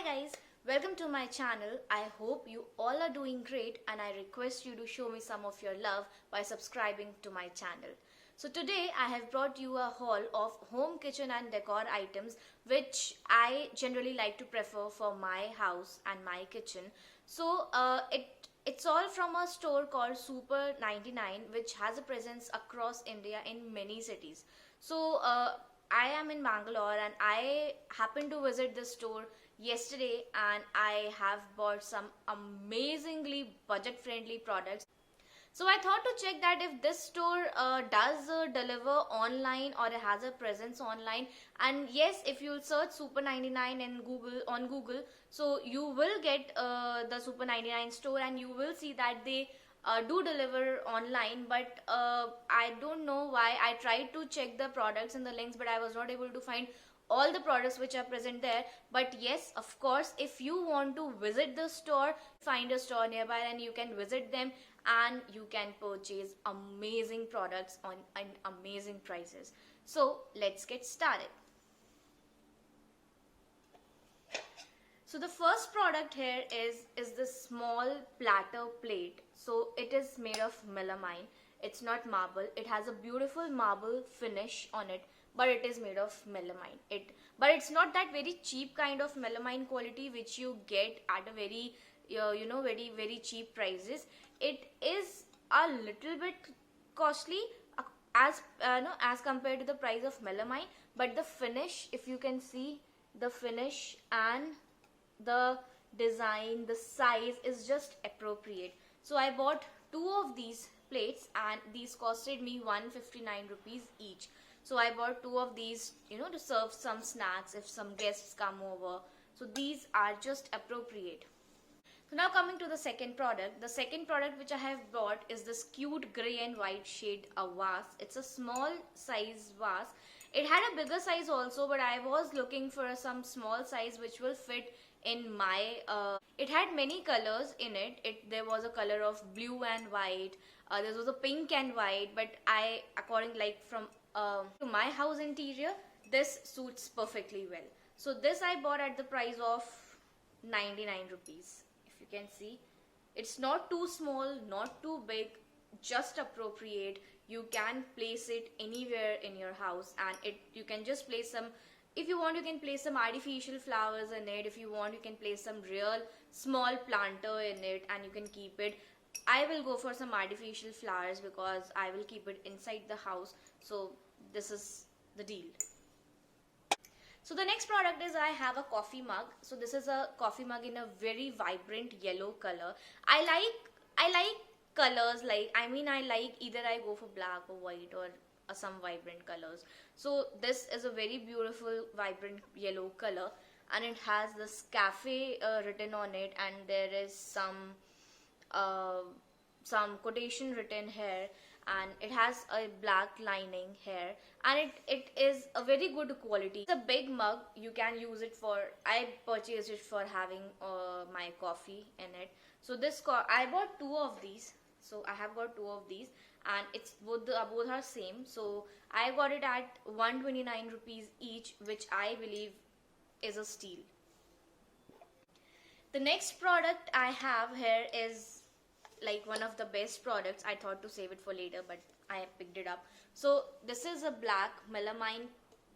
guys, welcome to my channel. I hope you all are doing great and I request you to show me some of your love by subscribing to my channel. So today I have brought you a haul of home kitchen and decor items which I generally like to prefer for my house and my kitchen. So it's all from a store called Super 99 which has a presence across India in many cities. So I am in Bangalore and I happened to visit this store yesterday and I have bought some amazingly budget friendly products. So I thought to check that if this store does deliver online or it has a presence online. And yes, if you search Super 99 in Google, so you will get the Super 99 store and you will see that they do deliver online, but I don't know why. I tried to check the products and the links, but I was not able to find all the products which are present there. But yes, of course, if you want to visit the store, find a store nearby and you can visit them and you can purchase amazing products on amazing prices. So let's get started. So the first product here is this small platter plate. So it is made of melamine. It's not marble. It has a beautiful marble finish on it, but it is made of melamine. But it's not that very cheap kind of melamine quality which you get at a very very cheap prices. It is a little bit costly as compared to the price of melamine, but the finish, if you can see the finish and the design, the size is just appropriate. So I bought two of these plates and these costed me 159 rupees each. So I bought two of these, to serve some snacks if some guests come over. So these are just appropriate. So now coming to the second product. The second product which I have bought is this cute grey and white shade vase. It's a small size vase. It had a bigger size also, but I was looking for some small size which will fit in my it had many colors in it. There was a color of blue and white, there was a pink and white, but according from to my house interior, this suits perfectly well. So this I bought at the price of 99 rupees. If you can see, it's not too small, not too big, just appropriate. You can place it anywhere in your house and you can just place some. If you want, you can place some artificial flowers in it. If you want, you can place some real small planter in it and you can keep it. I will go for some artificial flowers because I will keep it inside the house. So this is the deal. So the next product is I have a coffee mug. So this is a coffee mug in a very vibrant yellow color. I like colors, I like either I go for black or white or some vibrant colors. So this is a very beautiful vibrant yellow color and it has this cafe written on it, and there is some quotation written here, and it has a black lining here, and it is a very good quality. It's a big mug. You can use it for, I purchased it for having my coffee in it. So I bought two of these. So I have got two of these and it's both are same. So I got it at 129 rupees each, which I believe is a steal. The next product I have here is one of the best products. I thought to save it for later, but I picked it up. So this is a black melamine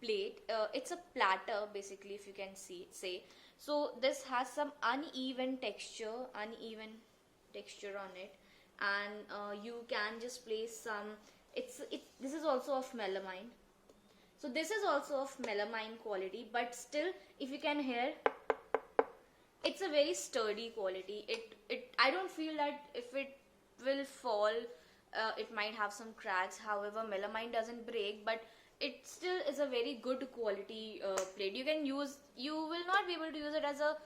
plate. It's a platter basically, if you can say. So this has some uneven texture on it, and you can just place some. This is also of melamine. So this is also of melamine quality, but still, if you can hear, it's a very sturdy quality. I don't feel that if it will fall, it might have some cracks. However, melamine doesn't break, but it still is a very good quality plate. You will not be able to use it as a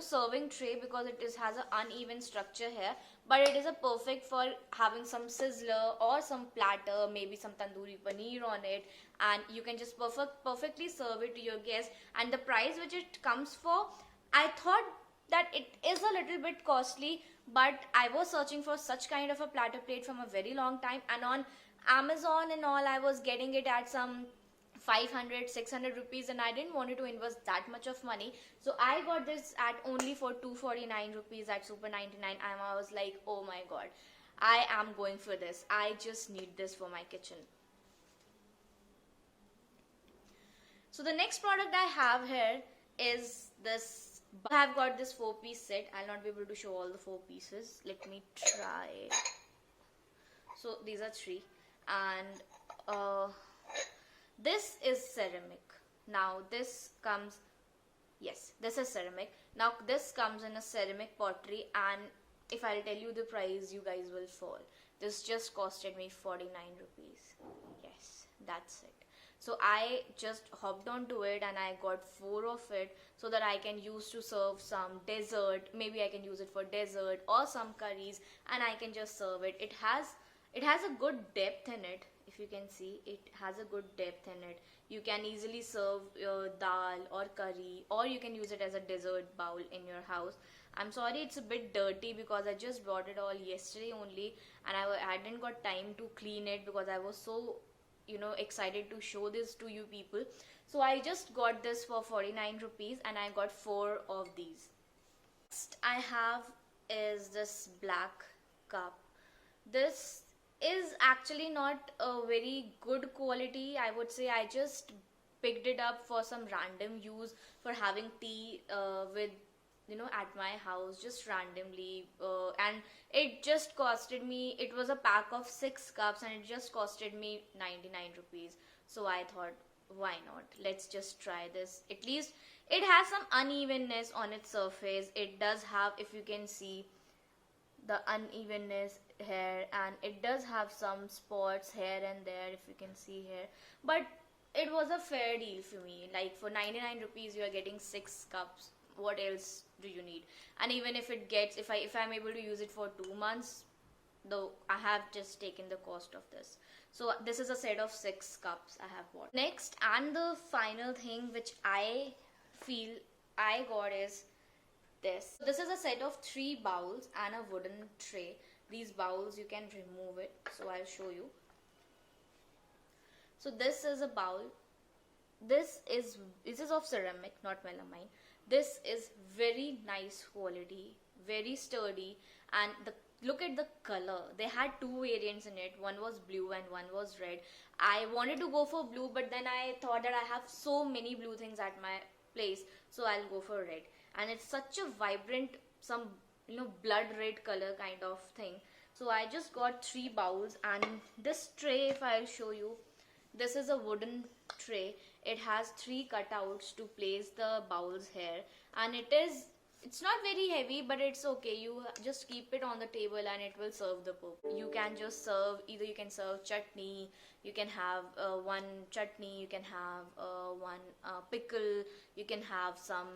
serving tray because it has an uneven structure here, but it is a perfect for having some sizzler or some platter, maybe some tandoori paneer on it, and you can just perfectly serve it to your guests. And the price which it comes for, I thought that it is a little bit costly, but I was searching for such kind of a platter plate from a very long time, and on Amazon and all, I was getting it at some 500 600 rupees, and I didn't want to invest that much of money. So I got this at only for 249 rupees at Super 99, and I was like, oh my god, I am going for this. I just need this for my kitchen. So the next product I have here is this. I have got this 4-piece set. I'll not be able to show all the 4 pieces. Let me try. So these are 3, and this is ceramic. Now this comes, yes, this is ceramic. Now this comes in a ceramic pottery, and if I'll tell you the price, you guys will fall. This just costed me 49 rupees. Yes, that's it. So I just hopped onto it and I got 4 of it so that I can use to serve some dessert. Maybe I can use it for dessert or some curries, and I can just serve it. It has a good depth in it. If you can see, it has a good depth in it. You can easily serve your dal or curry, or you can use it as a dessert bowl in your house. I'm sorry it's a bit dirty because I just brought it all yesterday only, and I hadn't got time to clean it because I was so excited to show this to you people. So I just got this for 49 rupees, and I got 4 of these. Next I have is this black cup. This is actually not a very good quality, I would say. I just picked it up for some random use, for having tea with at my house just randomly, and it just costed me, it was a pack of 6 cups, and it just costed me 99 rupees. So I thought, why not, let's just try this. At least it has some unevenness on its surface. It does have, if you can see, the unevenness here, and it does have some spots here and there, if you can see here. But it was a fair deal for me. Like, for 99 rupees you are getting 6 cups. What else do you need? And even if it gets, if I'm able to use it for 2 months, though, I have just taken the cost of this. So this is a set of 6 cups I have bought. Next, and the final thing which I feel I got is this. This is a set of 3 bowls and a wooden tray. These bowls, you can remove it, so I'll show you. So this is a bowl. This is of ceramic, not melamine. This is very nice quality, very sturdy, and look at the color. They had 2 variants in it. One was blue and one was red. I wanted to go for blue, but then I thought that I have so many blue things at my place, so I'll go for red. And it's such a vibrant, some blood red color kind of thing. So I just got 3 bowls, and this tray, if I'll show you, this is a wooden tray. It has 3 cutouts to place the bowls here, and it's not very heavy, but it's okay. You just keep it on the table and it will serve the purpose. You can just serve, either you can serve chutney, you can have one chutney, you can have one pickle, you can have some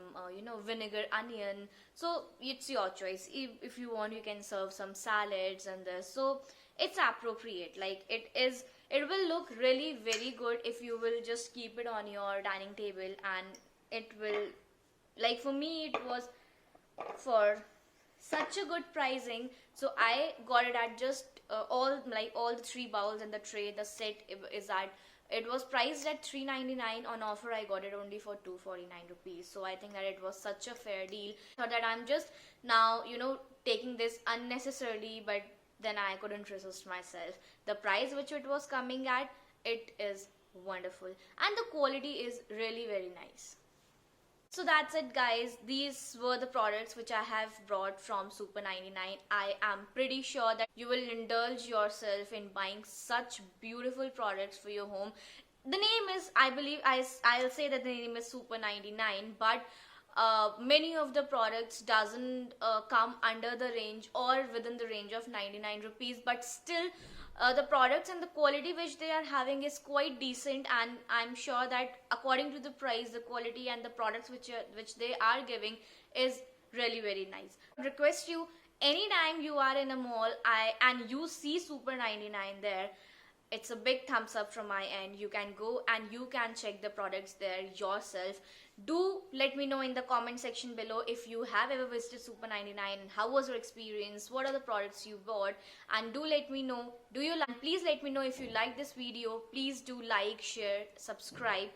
vinegar, onion. So it's your choice. If you want, you can serve some salads and this. So it's appropriate. Like, it will look really very good if you will just keep it on your dining table, and it will, like, for me it was for such a good pricing. So I got it at just all the 3 bowls and the tray, the set is at, it was priced at 399. On offer I got it only for 249 rupees. So I think that it was such a fair deal. Thought that I'm just now taking this unnecessarily, but then I couldn't resist myself. The price which it was coming at, it is wonderful, and the quality is really very nice. So that's it, guys. These were the products which I have brought from Super 99. I am pretty sure that you will indulge yourself in buying such beautiful products for your home. The name is, I believe, I'll say that the name is Super 99, but many of the products doesn't come under the range or within the range of 99 rupees, but still the products and the quality which they are having is quite decent, and I'm sure that according to the price, the quality and the products which they are giving is really very nice. I request you, anytime you are in a mall and you see Super 99 there, it's a big thumbs up from my end. You can go and you can check the products there yourself. Do let me know in the comment section below if you have ever visited Super 99 and how was your experience, what are the products you bought, and do let me know, do you like, please let me know if you like this video. Please do like, share, subscribe.